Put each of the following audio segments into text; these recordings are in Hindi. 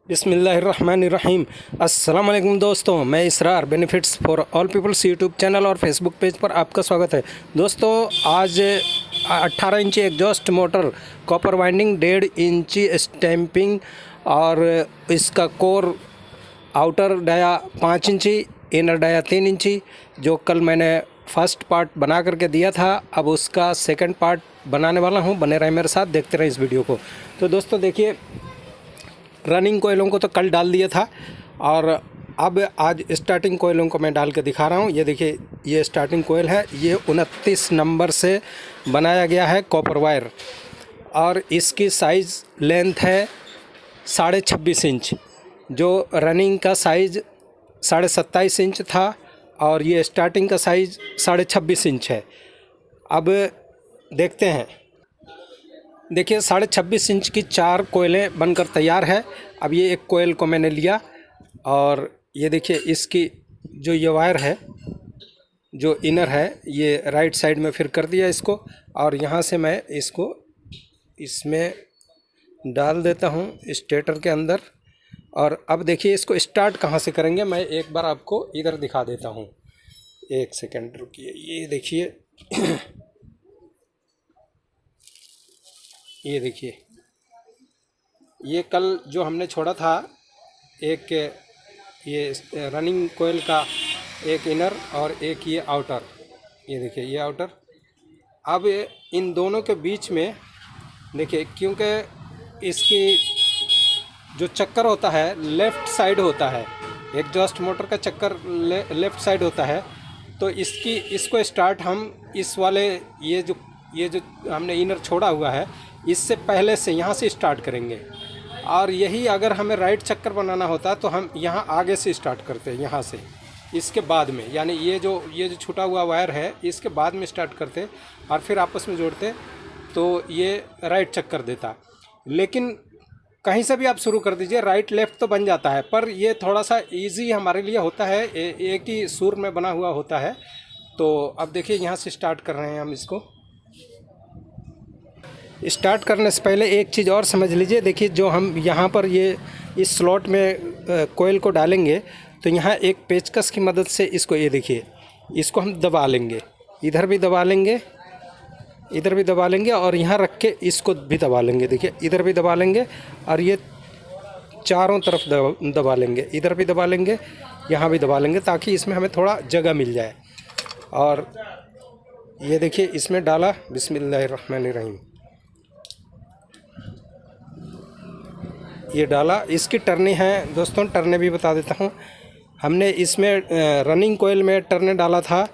बिस्मिल्लाहिर्रहमानिर्रहीम। अस्सलाम वालेकुम दोस्तों, मैं Israr benefits for all peoples YouTube channel और फेसबुक पेज पर आपका स्वागत है। दोस्तों आज 18 इंची एग्जॉस्ट मोटर, कॉपर वाइंडिंग, 1.5 इंची स्टैंपिंग और इसका कोर आउटर डाया 5 इंची, इनर डाया 3 इंची, जो कल मैंने फर्स्ट पार्ट बना करके दिया था, अब उसका सेकंड पार्ट बनाने वाला हूं। बने रहे मेरे साथ, देखते रहे इस वीडियो को। तो दोस्तों देखिए, रनिंग कोयलों को तो कल डाल दिया था और अब आज स्टार्टिंग कोयलों को मैं डाल के दिखा रहा हूँ। ये देखिए, ये स्टार्टिंग कोयल है। ये 29 नंबर से बनाया गया है कॉपर वायर और इसकी साइज़ लेंथ है 26.5 इंच। जो रनिंग का साइज़ 27.5 इंच था और ये स्टार्टिंग का साइज़ 26.5 इंच है। अब देखते हैं। देखिए, 26.5 इंच की 4 कोयलें बनकर तैयार है। अब ये एक कोयल को मैंने लिया और ये देखिए, इसकी जो ये वायर है, जो इनर है, ये राइट साइड में फिर कर दिया इसको और यहाँ से मैं इसको इसमें डाल देता हूँ स्टेटर के अंदर। और अब देखिए, इसको स्टार्ट कहाँ से करेंगे, मैं एक बार आपको इधर दिखा देता हूँ। एक सेकेंड रुकिए। ये देखिए ये देखिए, ये कल जो हमने छोड़ा था, एक ये रनिंग कोयल का एक इनर और एक ये आउटर। ये देखिए, ये आउटर। अब इन दोनों के बीच में देखिए, क्योंकि इसकी जो चक्कर होता है लेफ़्ट साइड होता है, एग्जॉस्ट मोटर का चक्कर लेफ़्ट साइड होता है, तो इसको स्टार्ट हम इस वाले ये जो हमने इनर छोड़ा हुआ है, इससे पहले से यहाँ से स्टार्ट करेंगे। और यही अगर हमें राइट चक्कर बनाना होता तो हम यहाँ आगे से स्टार्ट करते हैं, यहाँ से, इसके बाद में, यानी ये जो छूटा हुआ वायर है इसके बाद में स्टार्ट करते और फिर आपस में जोड़ते, तो ये राइट चक्कर देता। लेकिन कहीं से भी आप शुरू कर दीजिए, राइट लेफ़्ट तो बन जाता है, पर ये थोड़ा सा इजी हमारे लिए होता है, एक ही सुर में बना हुआ होता है। तो अब देखिए, यहाँ से स्टार्ट कर रहे हैं हम इसको। स्टार्ट करने से पहले एक चीज़ और समझ लीजिए। देखिए, जो हम यहाँ पर ये इस स्लॉट में कोयल को डालेंगे, तो यहाँ एक पेचकस की मदद से इसको, ये देखिए, इसको हम दबा लेंगे। इधर भी दबा लेंगे, इधर भी दबा लेंगे और यहाँ रख के इसको भी दबा लेंगे। देखिए, इधर भी दबा लेंगे और ये चारों तरफ दबा लेंगे। इधर भी दबा लेंगे, यहाँ भी दबा लेंगे, ताकि इसमें हमें थोड़ा जगह मिल जाए। और ये देखिए, इसमें डाला, बिस्मिल्लाहिर्रहमानिर्रहीम, ये डाला। इसकी टर्ने हैं दोस्तों, टर्ने भी बता देता हूँ। हमने इसमें रनिंग कोयल में टर्ने डाला था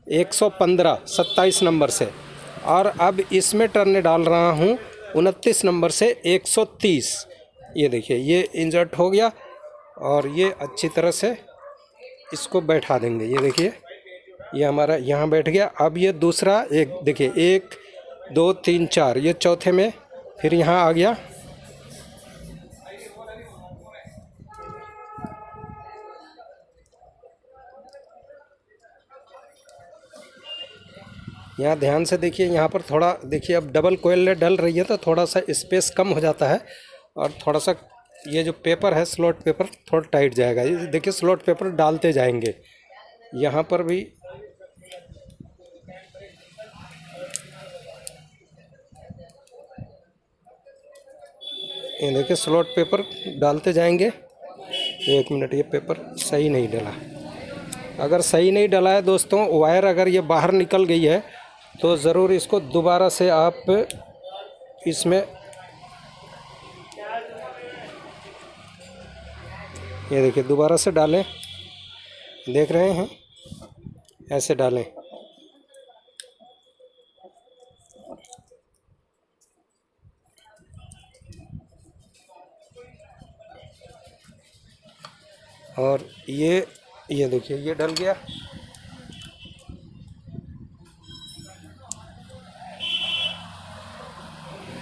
115 27 नंबर से, और अब इसमें टर्ने डाल रहा हूँ 29 नंबर से 130। ये देखिए, ये इंजर्ट हो गया और ये अच्छी तरह से इसको बैठा देंगे। ये देखिए, ये हमारा यहाँ बैठ गया। अब ये दूसरा एक देखिए, 1 2 3 4, ये चौथे में फिर यहाँ आ गया। यहाँ ध्यान से देखिए, यहाँ पर थोड़ा देखिए, अब डबल कोयल डल रही है तो थोड़ा सा स्पेस कम हो जाता है और थोड़ा सा ये जो पेपर है, स्लॉट पेपर, थोड़ा टाइट जाएगा। ये देखिए, स्लॉट पेपर डालते जाएंगे। यहाँ पर भी ये देखिए, स्लॉट पेपर डालते जाएंगे। एक मिनट, ये पेपर सही नहीं डला। अगर सही नहीं डला है दोस्तों, वायर अगर ये बाहर निकल गई है, तो ज़रूर इसको दोबारा से आप इसमें, ये देखिए, दोबारा से डालें। देख रहे हैं, ऐसे डालें। और ये देखिए, ये डल गया।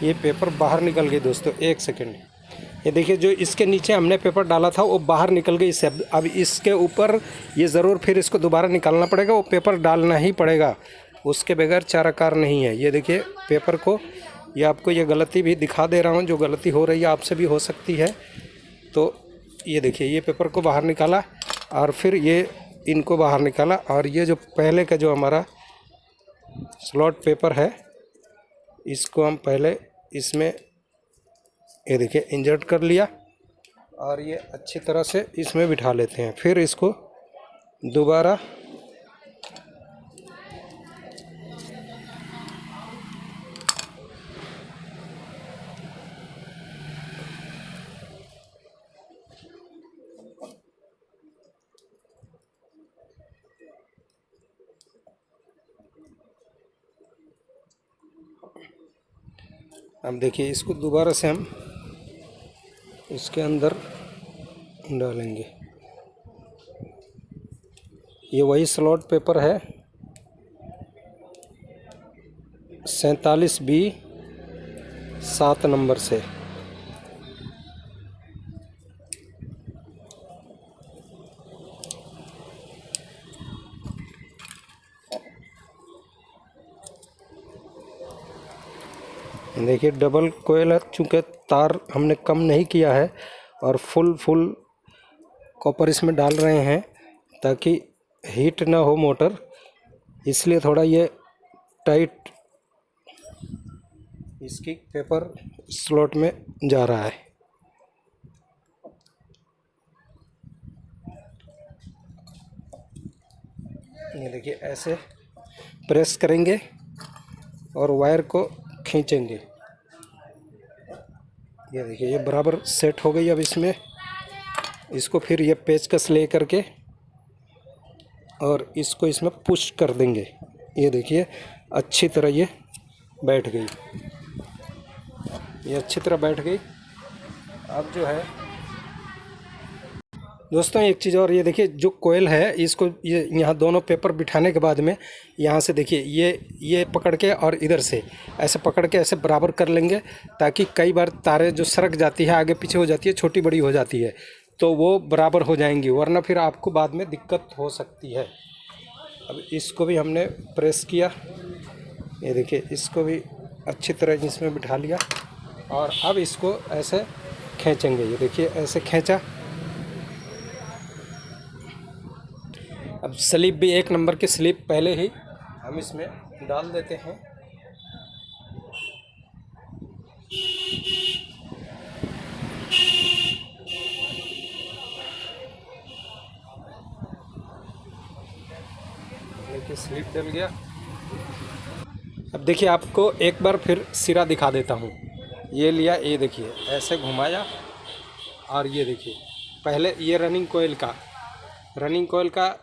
ये पेपर बाहर निकल गई दोस्तों। एक सेकंड, ये देखिए, जो इसके नीचे हमने पेपर डाला था वो बाहर निकल गई। इससे अब इसके ऊपर ये ज़रूर फिर इसको दोबारा निकालना पड़ेगा, वो पेपर डालना ही पड़ेगा, उसके बगैर चाराकार नहीं है। ये देखिए, पेपर को, ये आपको ये गलती भी दिखा दे रहा हूँ, जो गलती हो रही है आपसे भी हो सकती है। तो ये देखिए, ये पेपर को बाहर निकाला और फिर ये इनको बाहर निकाला, और ये जो पहले का जो हमारा स्लॉट पेपर है इसको हम पहले इसमें ये देखिए इंजर्ट कर लिया, और ये अच्छी तरह से इसमें बिठा लेते हैं। फिर इसको दोबारा अब देखिए, इसको दोबारा से हम इसके अंदर डालेंगे। ये वही स्लॉट पेपर है 47B 7 नंबर से। देखिए डबल कोयल है, चूँकि तार हमने कम नहीं किया है और फुल कॉपर इसमें डाल रहे हैं ताकि हीट ना हो मोटर, इसलिए थोड़ा ये टाइट इसकी पेपर स्लॉट में जा रहा है। ये देखिए ऐसे प्रेस करेंगे और वायर को खींचेंगे। ये देखिए ये बराबर सेट हो गई। अब इसमें इसको फिर ये पेचकस ले करके और इसको इसमें पुश कर देंगे। ये देखिए अच्छी तरह ये बैठ गई, ये अच्छी तरह बैठ गई। अब जो है दोस्तों एक चीज़ और, ये देखिए जो कोयल है इसको ये यहाँ दोनों पेपर बिठाने के बाद में यहाँ से देखिए ये पकड़ के और इधर से ऐसे पकड़ के ऐसे बराबर कर लेंगे, ताकि कई बार तारें जो सरक जाती है, आगे पीछे हो जाती है, छोटी बड़ी हो जाती है, तो वो बराबर हो जाएंगी, वरना फिर आपको बाद में दिक्कत हो सकती है। अब इसको भी हमने प्रेस किया, ये देखिए इसको भी अच्छी तरह इसमें बिठा लिया, और अब इसको ऐसे खींचेंगे। ये देखिए ऐसे खींचा। अब स्लिप भी 1 नंबर की स्लिप पहले ही हम इसमें डाल देते हैं। देखिए स्लिप डल गया। अब देखिए आपको एक बार फिर सिरा दिखा देता हूँ। ये लिया, ये देखिए ऐसे घुमाया, और ये देखिए पहले ये रनिंग कोयल का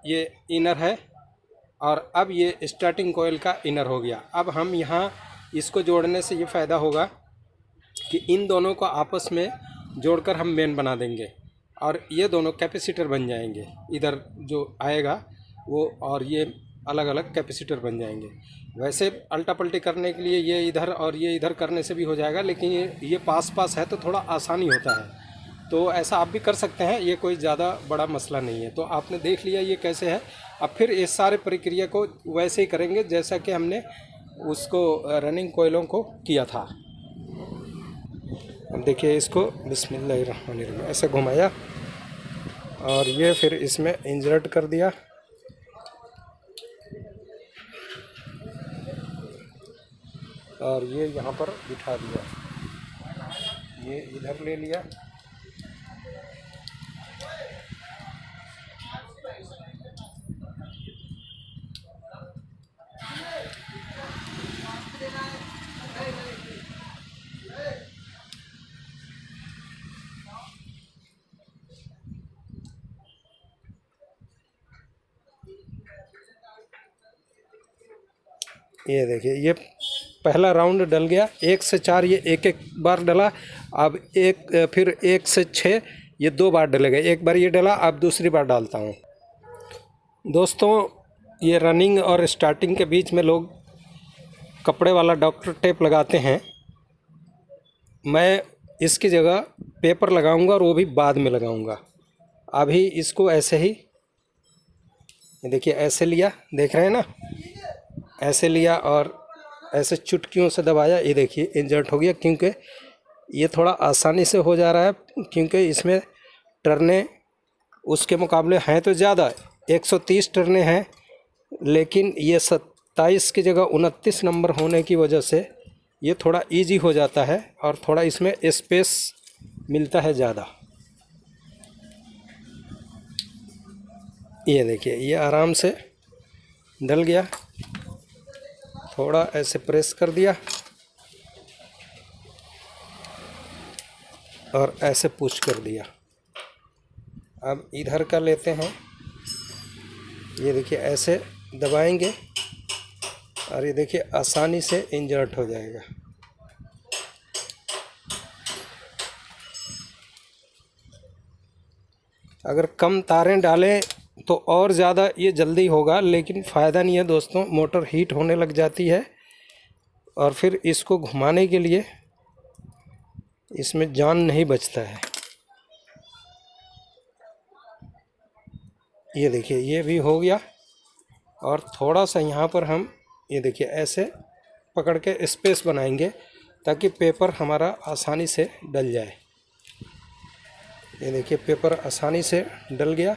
ये इनर है, और अब ये स्टार्टिंग कोयल का इनर हो गया। अब हम यहाँ इसको जोड़ने से ये फ़ायदा होगा कि इन दोनों को आपस में जोड़कर हम मेन बना देंगे, और ये दोनों कैपेसिटर बन जाएंगे। इधर जो आएगा वो और ये अलग अलग कैपेसिटर बन जाएंगे। वैसे अल्टा पल्टी करने के लिए ये इधर और ये इधर करने से भी हो जाएगा, लेकिन ये पास है तो थोड़ा आसानी होता है, तो ऐसा आप भी कर सकते हैं। ये कोई ज़्यादा बड़ा मसला नहीं है। तो आपने देख लिया ये कैसे है। अब फिर इस सारे प्रक्रिया को वैसे ही करेंगे जैसा कि हमने उसको रनिंग कोयलों को किया था। अब देखिए इसको बिस्मिल्लाहिर्रहमानिर्रहीम ऐसे घुमाया, और ये फिर इसमें इंसर्ट कर दिया, और ये यहाँ पर बिठा दिया, ये इधर ले लिया। ये देखिए ये पहला राउंड डल गया। 1 से 4 ये एक बार डला। अब फिर 1 से 6 ये 2 बार डलेगा। एक बार ये डला, अब दूसरी बार डालता हूँ। दोस्तों ये रनिंग और स्टार्टिंग के बीच में लोग कपड़े वाला डॉक्टर टेप लगाते हैं। मैं इसकी जगह पेपर लगाऊंगा, और वो भी बाद में लगाऊंगा। अभी इसको ऐसे ही देखिए ऐसे लिया, देख रहे हैं ना, ऐसे लिया और ऐसे चुटकियों से दबाया। ये देखिए इंजर्ट हो गया, क्योंकि ये थोड़ा आसानी से हो जा रहा है क्योंकि इसमें टर्ने उसके मुकाबले हैं तो ज़्यादा, 130 टर्ने हैं, लेकिन ये 27 की जगह 29 नंबर होने की वजह से ये थोड़ा इजी हो जाता है और थोड़ा इसमें स्पेस मिलता है ज़्यादा। ये देखिए ये आराम से डल गया, थोड़ा ऐसे प्रेस कर दिया और ऐसे पुश कर दिया। अब इधर का लेते हैं, ये देखिए ऐसे दबाएंगे और ये देखिए आसानी से इंजर्ट हो जाएगा। अगर कम तारें डालें तो और ज़्यादा ये जल्दी होगा, लेकिन फ़ायदा नहीं है दोस्तों, मोटर हीट होने लग जाती है और फिर इसको घुमाने के लिए इसमें जान नहीं बचता है। ये देखिए ये भी हो गया और थोड़ा सा यहाँ पर हम ये देखिए ऐसे पकड़ के स्पेस बनाएंगे ताकि पेपर हमारा आसानी से डल जाए। ये देखिए पेपर आसानी से डल गया।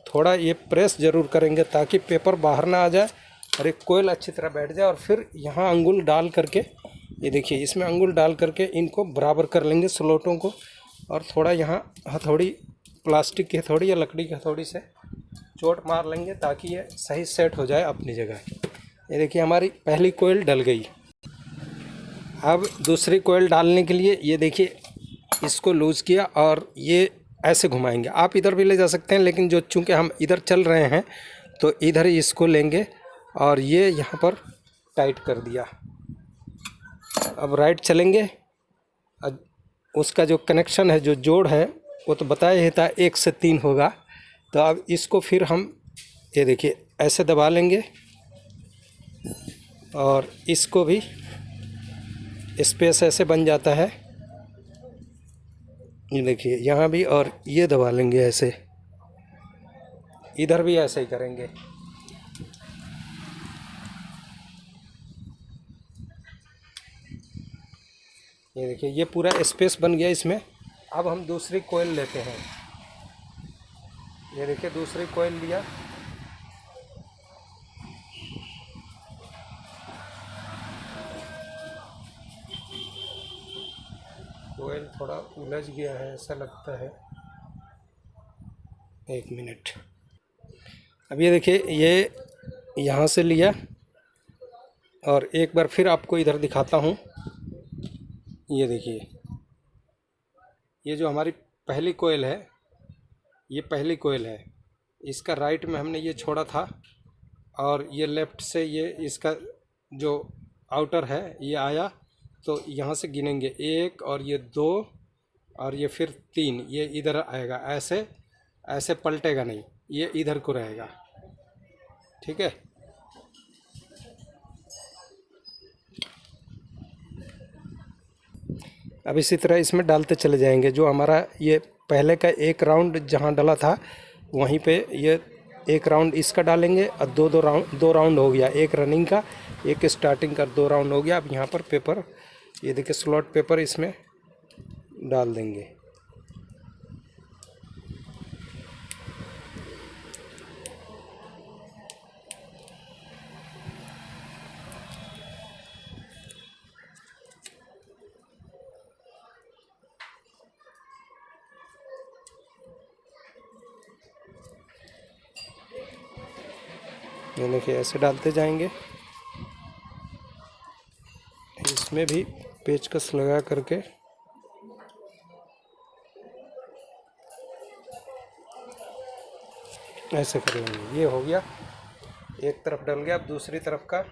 थोड़ा ये प्रेस ज़रूर करेंगे ताकि पेपर बाहर ना आ जाए और एक कोयल अच्छी तरह बैठ जाए। और फिर यहाँ अंगुल डाल करके, ये देखिए इसमें अंगुल डाल करके इनको बराबर कर लेंगे स्लोटों को, और थोड़ा यहाँ हथौड़ी, प्लास्टिक की हथौड़ी या लकड़ी की हथौड़ी से चोट मार लेंगे ताकि ये सही सेट हो जाए अपनी जगह। ये देखिए हमारी पहली कोयल डल गई। अब दूसरी कोयल डालने के लिए ये देखिए इसको लूज़ किया और ये ऐसे घुमाएंगे। आप इधर भी ले जा सकते हैं, लेकिन जो चूँकि हम इधर चल रहे हैं तो इधर ही इसको लेंगे और ये यहाँ पर टाइट कर दिया। अब राइट चलेंगे, अब उसका जो कनेक्शन है, जो जोड़ है, वो तो बताया ही था 1 से 3 होगा। तो अब इसको फिर हम ये देखिए ऐसे दबा लेंगे और इसको भी स्पेस ऐसे बन जाता है। ये देखिए यहाँ भी, और ये दबा लेंगे ऐसे, इधर भी ऐसे ही करेंगे। ये देखिए ये पूरा स्पेस बन गया इसमें। अब हम दूसरी कोयल लेते हैं। ये देखिए दूसरी कोयल लिया, कोयल थोड़ा उलझ गया है ऐसा लगता है, 1 मिनट। अब ये देखिए ये यहाँ से लिया और एक बार फिर आपको इधर दिखाता हूँ। ये देखिए ये जो हमारी पहली कोयल है, ये पहली कोयल है, इसका राइट में हमने ये छोड़ा था और ये लेफ़्ट से ये इसका जो आउटर है ये आया, तो यहाँ से गिनेंगे 1 और ये 2 और ये फिर 3, ये इधर आएगा, ऐसे ऐसे पलटेगा नहीं, ये इधर को रहेगा, ठीक है। अब इसी तरह इसमें डालते चले जाएंगे। जो हमारा ये पहले का 1 राउंड जहाँ डला था वहीं पे ये 1 राउंड इसका डालेंगे और 2 राउंड हो गया, 1 रनिंग का, 1 स्टार्टिंग का, 2 राउंड हो गया। अब यहाँ पर पेपर, ये देखिए स्लॉट पेपर इसमें डाल देंगे। ये देखिए ऐसे डालते जाएंगे। इसमें भी पेचकस लगा करके ऐसे कर लेंगे। ये हो गया, एक तरफ डल गया। अब दूसरी तरफ का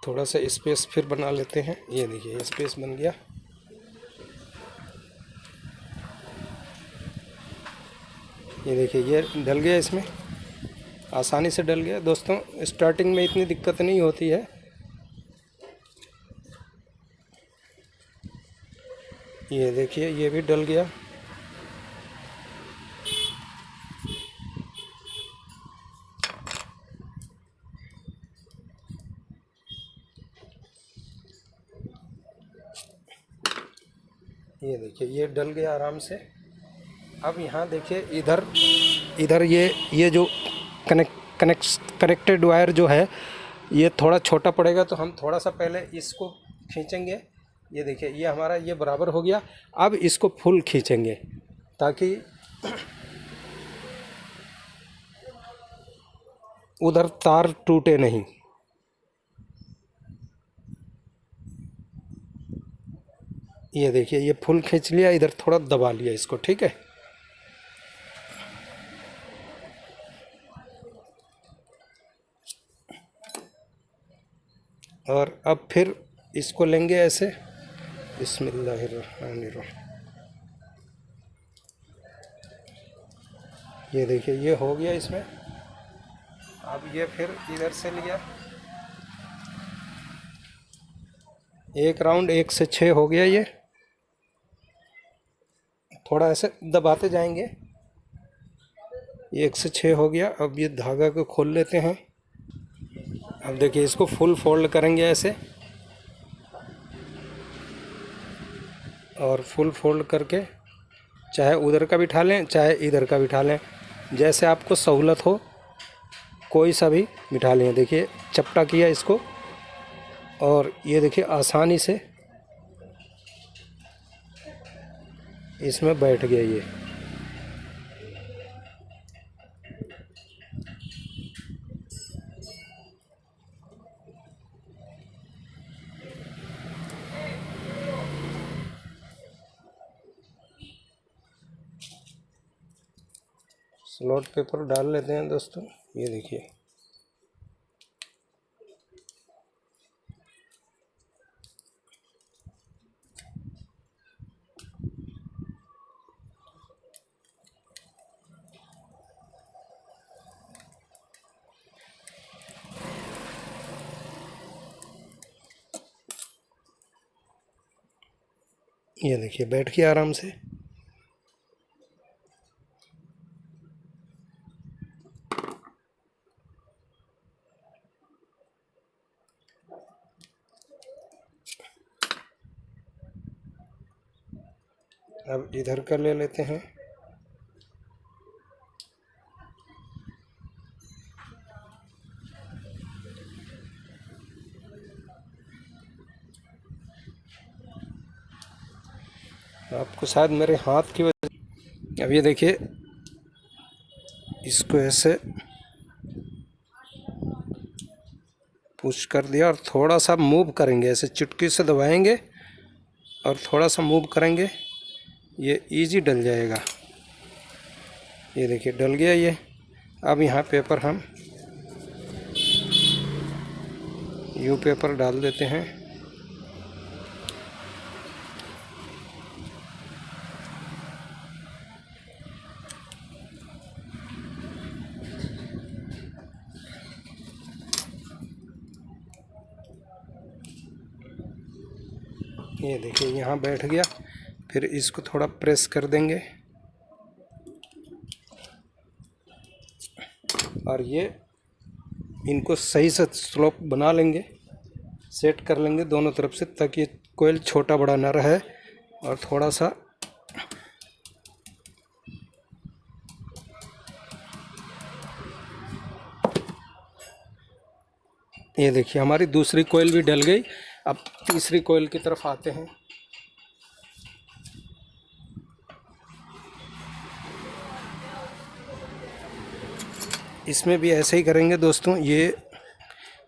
थोड़ा सा स्पेस फिर बना लेते हैं। ये देखिए स्पेस बन गया। ये देखिए ये डल गया, इसमें आसानी से डल गया। दोस्तों स्टार्टिंग में इतनी दिक्कत नहीं होती है। ये देखिए ये भी डल गया। ये देखिए ये डल गया आराम से। अब यहाँ देखिए इधर इधर ये जो कनेक्टेड वायर जो है ये थोड़ा छोटा पड़ेगा, तो हम थोड़ा सा पहले इसको खींचेंगे। ये देखिए ये हमारा ये बराबर हो गया। अब इसको फुल खींचेंगे ताकि उधर तार टूटे नहीं। ये देखिए ये फुल खींच लिया, इधर थोड़ा दबा लिया इसको, ठीक है। और अब फिर इसको लेंगे ऐसे, बिस्मिल्लाहिर्रहमानिर्रहीम। ये देखिए ये हो गया इसमें। अब ये फिर इधर से लिया, एक राउंड 1 से 6 हो गया। ये थोड़ा ऐसे दबाते जाएंगे, 1 से 6 हो गया। अब ये धागा को खोल लेते हैं। अब देखिए इसको फुल फोल्ड करेंगे ऐसे, और फुल फोल्ड करके चाहे उधर का बिठा लें चाहे इधर का बिठा लें, जैसे आपको सहूलत हो कोई सा भी बिठा लें। देखिए चपटा किया इसको, और ये देखिए आसानी से इसमें बैठ गया ये। स्लॉट पेपर डाल लेते हैं दोस्तों। ये देखिए बैठ गया आराम से। अब इधर का ले लेते हैं। आपको शायद मेरे हाथ की वजह। अब ये देखिए इसको ऐसे पुश कर दिया, और थोड़ा सा मूव करेंगे, ऐसे चुटकी से दबाएंगे और थोड़ा सा मूव करेंगे, ये इजी डल जाएगा। ये देखिए डल गया ये। अब यहाँ पेपर हम यू पेपर डाल देते हैं। ये देखिए यहाँ बैठ गया। फिर इसको थोड़ा प्रेस कर देंगे, और ये इनको सही से स्लोप बना लेंगे, सेट कर लेंगे दोनों तरफ से, ताकि कोयल छोटा बड़ा ना रहे। और थोड़ा सा ये देखिए हमारी दूसरी कोयल भी डल गई। अब तीसरी कोयल की तरफ आते हैं। इसमें भी ऐसे ही करेंगे दोस्तों। ये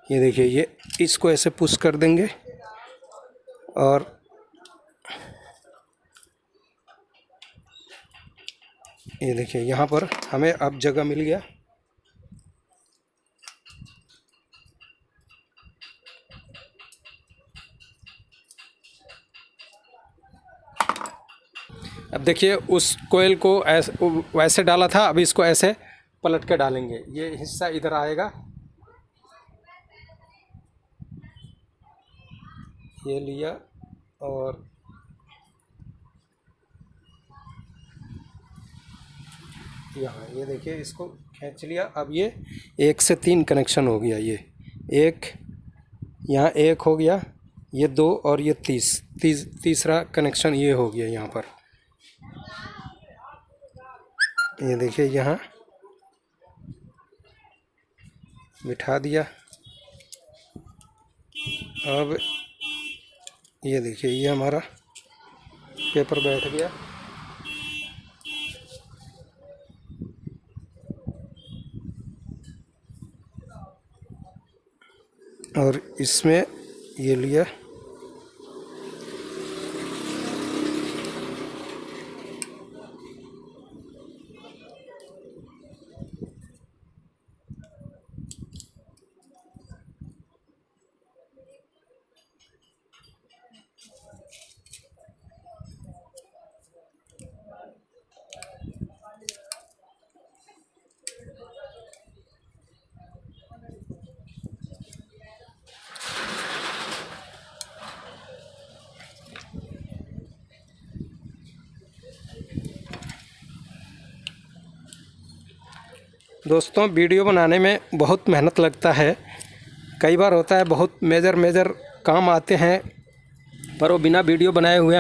देखिए ये इसको ऐसे पुश कर देंगे, और ये देखिए यहाँ पर हमें अब जगह मिल गया। अब देखिए उस कोयल को ऐसे वैसे डाला था, अब इसको ऐसे पलट के डालेंगे। ये हिस्सा इधर आएगा, ये लिया और यहाँ ये देखिए इसको खींच लिया। अब ये 1 से 3 कनेक्शन हो गया। ये एक यहाँ 1 हो गया, ये 2 और ये तीसरा कनेक्शन ये हो गया यहाँ पर। ये देखिए यहाँ बिठा दिया। अब ये देखिए ये हमारा पेपर बैठ गया। और इसमें ये लिया, दोस्तों वीडियो बनाने में बहुत मेहनत लगता है। कई बार होता है बहुत मेजर काम आते हैं, पर वो बिना वीडियो बनाए हुए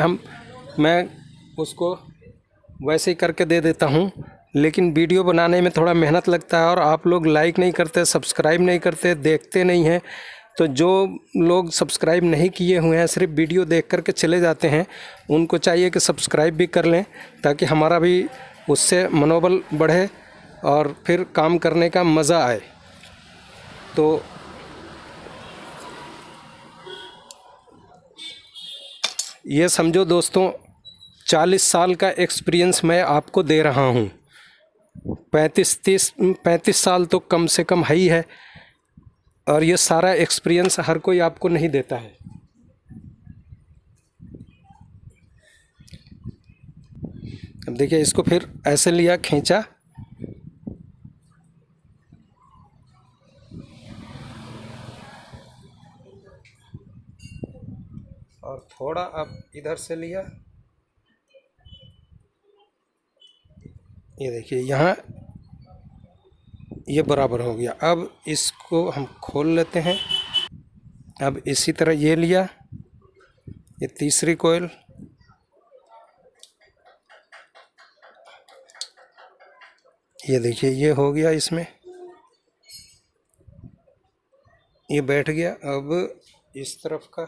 मैं उसको वैसे ही करके दे देता हूँ। लेकिन वीडियो बनाने में थोड़ा मेहनत लगता है और आप लोग लाइक नहीं करते, सब्सक्राइब नहीं करते, देखते नहीं हैं। तो जो लोग सब्सक्राइब नहीं किए हुए हैं, सिर्फ वीडियो देख कर के चले जाते हैं, उनको चाहिए कि सब्सक्राइब भी कर लें, ताकि हमारा भी उससे मनोबल बढ़े और फिर काम करने का मज़ा आए। तो ये समझो दोस्तों 40 साल का एक्सपीरियंस मैं आपको दे रहा हूँ। 35 साल तो कम से कम है ही है, और ये सारा एक्सपीरियंस हर कोई आपको नहीं देता है। अब देखिए इसको फिर ऐसे लिया, खींचा, और थोड़ा अब इधर से लिया। ये देखिए यहाँ ये बराबर हो गया। अब इसको हम खोल लेते हैं। अब इसी तरह ये लिया, ये तीसरी कोयल, ये देखिए ये हो गया, इसमें ये बैठ गया। अब इस तरफ का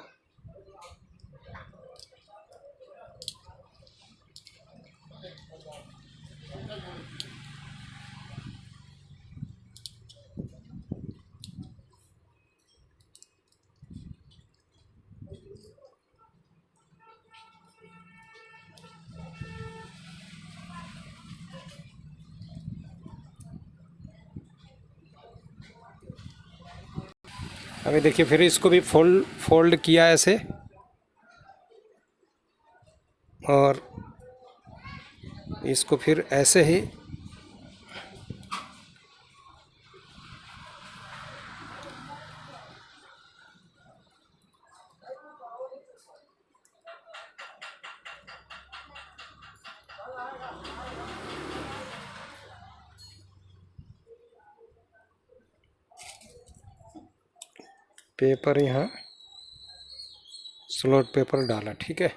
अभी देखिए फिर इसको भी फोल्ड किया ऐसे, और इसको फिर ऐसे ही पेपर यहाँ स्लॉट पेपर डाला। ठीक है,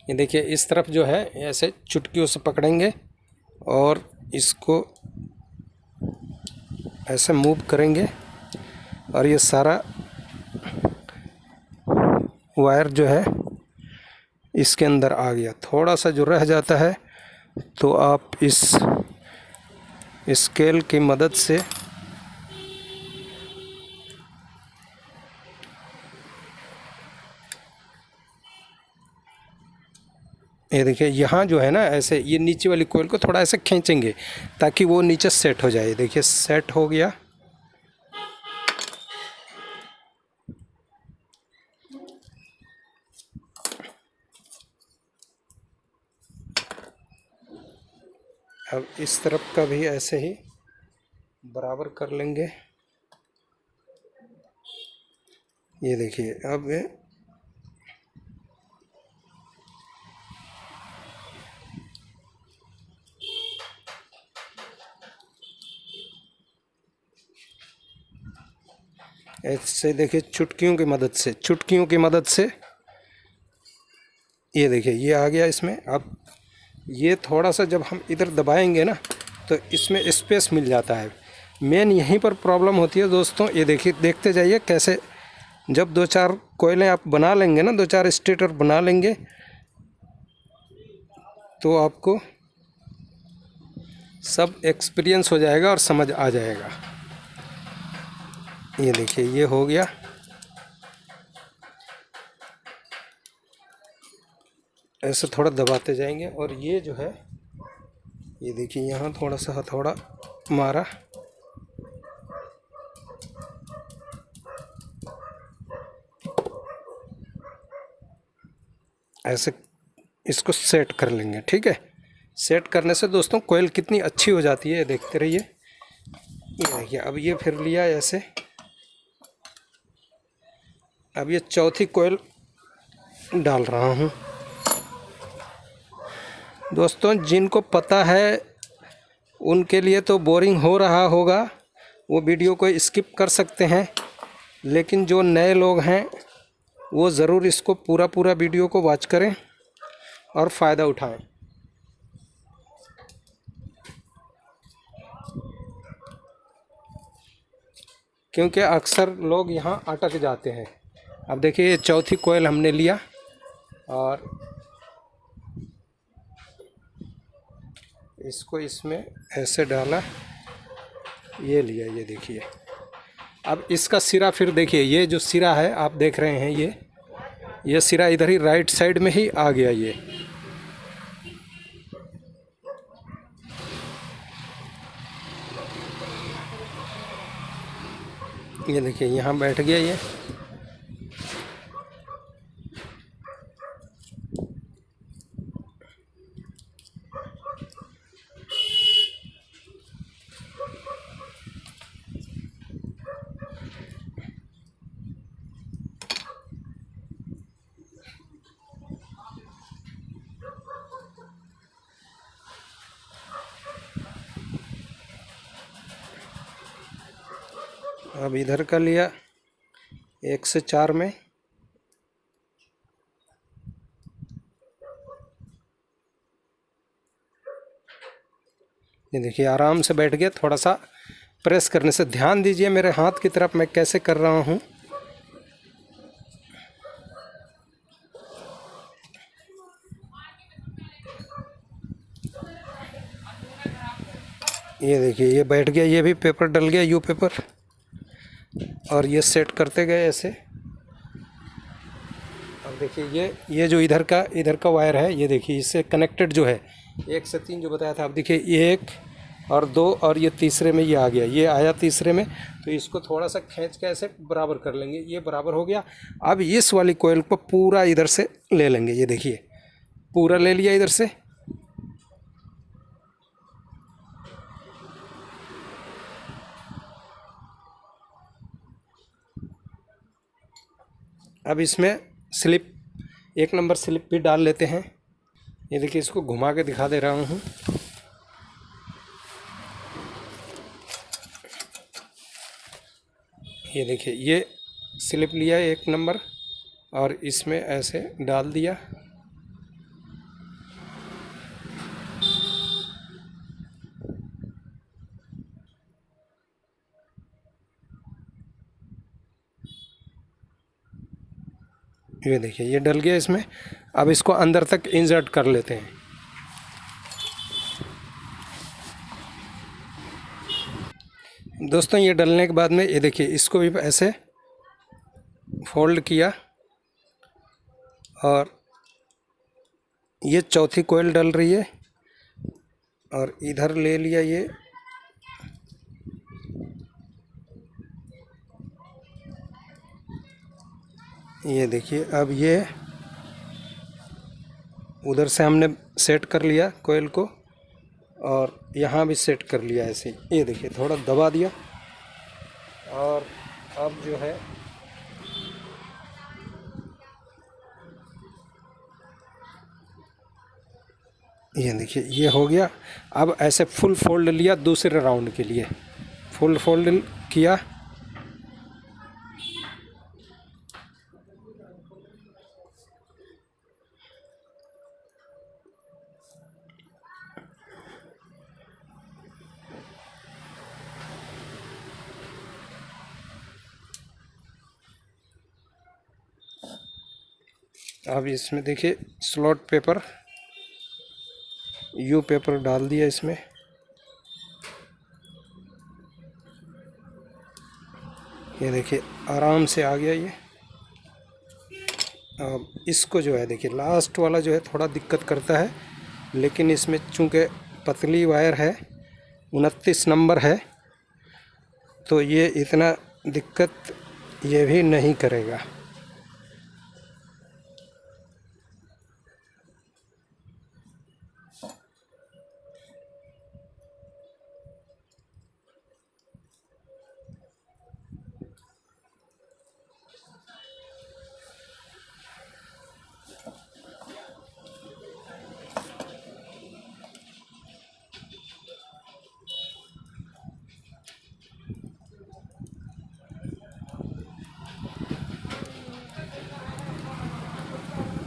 ये देखिए इस तरफ जो है ऐसे चुटकियों से पकड़ेंगे और इसको ऐसे मूव करेंगे, और ये सारा वायर जो है इसके अंदर आ गया। थोड़ा सा जो रह जाता है तो आप इस स्केल की मदद से ये देखिए यहाँ जो है ना, ऐसे ये नीचे वाली कोयल को थोड़ा ऐसे खींचेंगे ताकि वो नीचे सेट हो जाए। देखिए सेट हो गया। अब इस तरफ का भी ऐसे ही बराबर कर लेंगे। ये देखिए अब ऐसे देखिए चुटकियों की मदद से ये देखिए ये आ गया इसमें। अब ये थोड़ा सा जब हम इधर दबाएंगे ना तो इसमें स्पेस मिल जाता है। मेन यहीं पर प्रॉब्लम होती है दोस्तों। ये देखिए, देखते जाइए कैसे जब 2-4 कोयलें आप बना लेंगे ना, 2-4 स्टेटर बना लेंगे तो आपको सब एक्सपीरियंस हो जाएगा और समझ आ जाएगा। ये देखिए ये हो गया। ऐसे थोड़ा दबाते जाएंगे और ये जो है ये देखिए यहाँ थोड़ा सा हथौड़ा मारा, ऐसे इसको सेट कर लेंगे। ठीक है, सेट करने से दोस्तों कोयल कितनी अच्छी हो जाती है, देखते रहिए। ये देखिए अब ये फिर लिया ऐसे। अब ये चौथी कोयल डाल रहा हूँ। दोस्तों जिनको पता है उनके लिए तो बोरिंग हो रहा होगा, वो वीडियो को स्किप कर सकते हैं, लेकिन जो नए लोग हैं वो ज़रूर इसको पूरा वीडियो को वॉच करें और फ़ायदा उठाएं। क्योंकि अक्सर लोग यहाँ अटक जाते हैं। अब देखिए ये चौथी कोयल हमने लिया और इसको इसमें ऐसे डाला, ये लिया। ये देखिए अब इसका सिरा फिर देखिए, ये जो सिरा है आप देख रहे हैं, ये सिरा इधर ही राइट साइड में ही आ गया। ये देखिए यहाँ बैठ गया ये। अब इधर का लिया 1 से 4 में। ये देखिए आराम से बैठ गया। थोड़ा सा प्रेस करने से, ध्यान दीजिए मेरे हाथ की तरफ मैं कैसे कर रहा हूँ। ये देखिए ये बैठ गया, ये भी पेपर डल गया, यू पेपर। और ये सेट करते गए ऐसे। अब देखिए ये जो इधर का वायर है, ये देखिए इससे कनेक्टेड जो है 1 से 3 जो बताया था। अब देखिए 1 और 2 और ये तीसरे में ये आ गया, ये आया तीसरे में। तो इसको थोड़ा सा खींच के ऐसे बराबर कर लेंगे। ये बराबर हो गया। अब इस वाली कोयल को पूरा इधर से ले लेंगे। ये देखिए पूरा ले लिया इधर से। अब इसमें स्लिप, 1 नंबर स्लिप भी डाल लेते हैं। ये देखिए इसको घुमा के दिखा दे रहा हूँ। ये देखिए ये स्लिप लिया 1 नंबर और इसमें ऐसे डाल दिया। ये देखिए ये डल गया इसमें। अब इसको अंदर तक इंसर्ट कर लेते हैं। दोस्तों ये डलने के बाद में ये देखिए इसको भी ऐसे फोल्ड किया और ये चौथी कोयल डल रही है और इधर ले लिया ये देखिए अब ये उधर से हमने सेट कर लिया कोयल को और यहाँ भी सेट कर लिया ऐसे। ये देखिए थोड़ा दबा दिया और अब जो है ये देखिए ये हो गया। अब ऐसे फुल फोल्ड लिया दूसरे राउंड के लिए, फुल फोल्ड किया अब इसमें देखिए स्लॉट पेपर, यू पेपर डाल दिया इसमें। ये देखिए आराम से आ गया ये। अब इसको जो है देखिए लास्ट वाला जो है थोड़ा दिक्कत करता है, लेकिन इसमें चूँकि पतली वायर है, 29 नंबर है, तो ये इतना दिक्कत ये भी नहीं करेगा।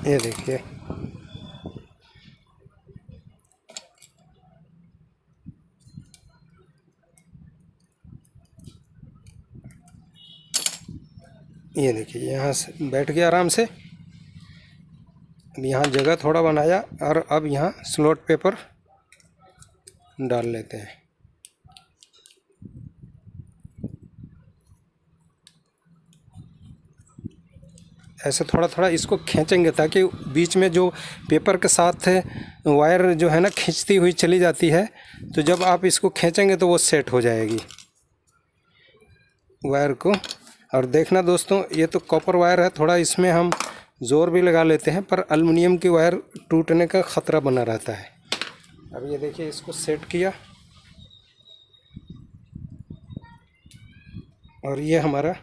ये देखिए ये देखिए यहाँ से बैठ गया आराम से। अब यहाँ जगह थोड़ा बनाया और अब यहाँ स्लॉट पेपर डाल लेते हैं। ऐसे थोड़ा थोड़ा इसको खींचेंगे ताकि बीच में जो पेपर के साथ वायर जो है ना खींचती हुई चली जाती है, तो जब आप इसको खींचेंगे तो वो सेट हो जाएगी वायर को। और देखना दोस्तों, ये तो कॉपर वायर है, थोड़ा इसमें हम ज़ोर भी लगा लेते हैं, पर एल्युमिनियम की वायर टूटने का ख़तरा बना रहता है। अब ये देखिए इसको सेट किया और ये हमारा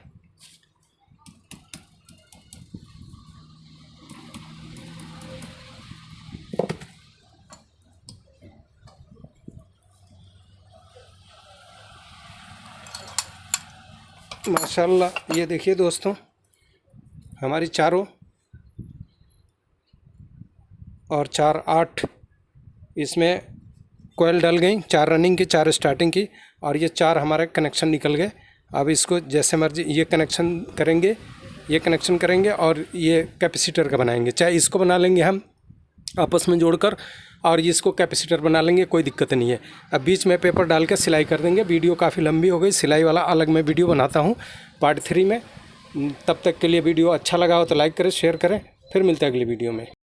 माशाल्लाह। ये देखिए दोस्तों हमारी चारों और 4 8 इसमें कोयल डल गई, 4 रनिंग की 4 स्टार्टिंग की, और ये 4 हमारे कनेक्शन निकल गए। अब इसको जैसे मर्जी ये कनेक्शन करेंगे, ये कनेक्शन करेंगे और ये कैपेसिटर का बनाएंगे, चाहे इसको बना लेंगे हम आपस में जोड़कर और इसको कैपेसिटर बना लेंगे, कोई दिक्कत नहीं है। अब बीच में पेपर डाल के सिलाई कर देंगे। वीडियो काफ़ी लंबी हो गई, सिलाई वाला अलग मैं वीडियो बनाता हूँ पार्ट 3 में। तब तक के लिए वीडियो अच्छा लगा हो तो लाइक करें, शेयर करें। फिर मिलते हैं अगली वीडियो में।